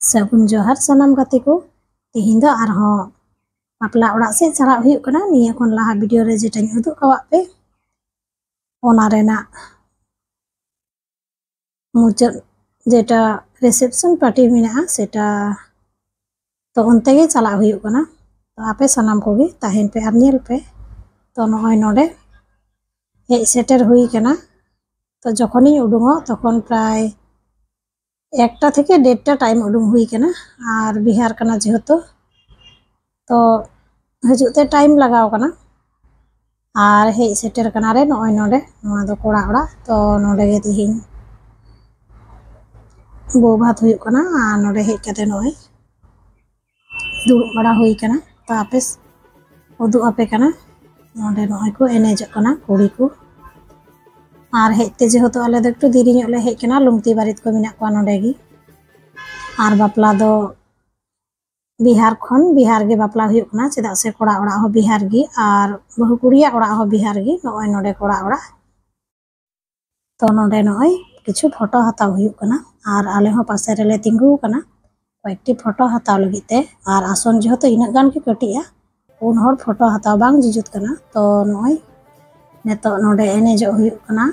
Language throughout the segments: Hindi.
ᱥᱟᱹᱜᱩᱱ ᱡᱚᱦᱟᱨ ᱥᱟᱱᱟᱢ ᱜᱟᱛᱮ ᱠᱚ ᱛᱮᱦᱮᱧ ᱫᱚ ᱟᱨᱦᱚᱸ ᱵᱟᱯᱞᱟ ᱚᱲᱟᱜ ᱥᱮᱫ ᱪᱟᱞᱟᱜ ᱦᱩᱭᱩᱜ ᱠᱟᱱᱟ। ᱱᱤᱭᱟᱹ ᱠᱷᱚᱱ ᱞᱟᱦᱟ ᱵᱷᱤᱰᱤᱭᱳ ᱨᱮ ᱡᱮᱴᱟᱧ ᱩᱫᱩᱜ ᱠᱟᱣᱟᱫ ᱯᱮ ᱚᱱᱟ ᱨᱮᱱᱟᱜ ᱢᱩᱪᱟᱹᱫ ᱡᱮᱴᱟ রিসেপশন পার্টি মেনাᱜᱼᱟ সেটা তো অন্তে ᱜᱮ ᱪᱟᱞᱟᱜ ᱦᱩᱭᱩᱜ ᱠᱟᱱᱟ। তো আপে সানাম কোগে তাহেন পে আর ᱧᱮᱞ ᱯᱮ। তো নয় নডে হেᱡ সেটের হুই কানা। তো যখনই উডুঙᱚᱜ তখন প্রায় 1টা থেকে 1:30টা টাইম উডুং হুই কানা। আর বিহার কানা যেহেতু তো হজুᱜ তে টাইম লাগাও কানা। আর হেᱡ সেটের কানা রে নয় নডে নয়া দो कोड़ा ओड़ा। तो नोडे गे तिहिन बो भात हुई कना और नोडे हेज कते नय दुड़ुब बड़ा हुई कना। तो आपे उदुग आपे कना नोडे नय को एनेजक कना कुड़ी को। और हेजते जेहेतु आले दो एकटु देरी ᱧᱚᱜ ले हेज कना लुंगती बारित को मेना कोआ नोडे गी। और बापला दो बिहार खन बिहार गे बापला हुई कना चेदा से कोड़ा ओड़ा हो बिहार गी और बहु कुड़िया ओड़ा हो बिहार गी नय नोडे कोड़ा ओड़ा। तो नोडे नय किछु फोटो हताव हुई कना और आले हो पासे रेले तिंगु कना कয়েকটি फोटो हताव लगी ते। और आसन जेहेतु इना गान के कटिया उन हर फोटो हताव बांग जिजुत कना। तो नय नेतो नोडे एनेजो हुई कना।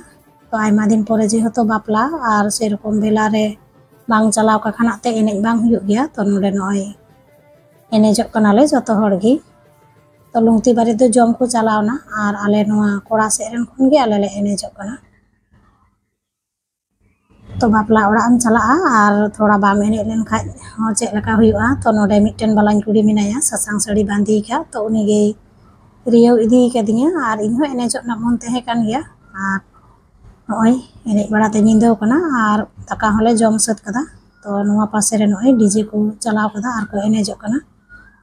तो आयमा दिन परे जेहेतु बापला और सेरकम बेला रे बांग चलाव का खाना ते एनेज बांग हुई गया। तो नोडे नय एनेजो कना ले जतो हर गी। तो लुंगती बारी दो जम को चलावना और आले नोआ कोड़ा सेट रेन खन गे आले ले एनेजो कना। तो बापला ओड़ा हम चला और थोड़ा बाम एने लेन खाज हो चेक लका हुआ। तो नोडे मिटन बालाñ कुड़ी मिनाया ससांग साड़ी बांधी का। तो उनी गे रियो इदी कदिया और इन हो एनेजो ना मन तहे कान गया। और नय एनेज बड़ा ते निंदो कना और दाका होले जम सत कदा। तो नोआ पासे रे नय डीजे को चलाव कदा और को एनेजो कना।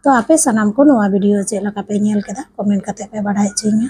तो आपे सनाम को नोआ वीडियो चेक लका पे नेल कदा कमेंट कते पे बाढाय चइया।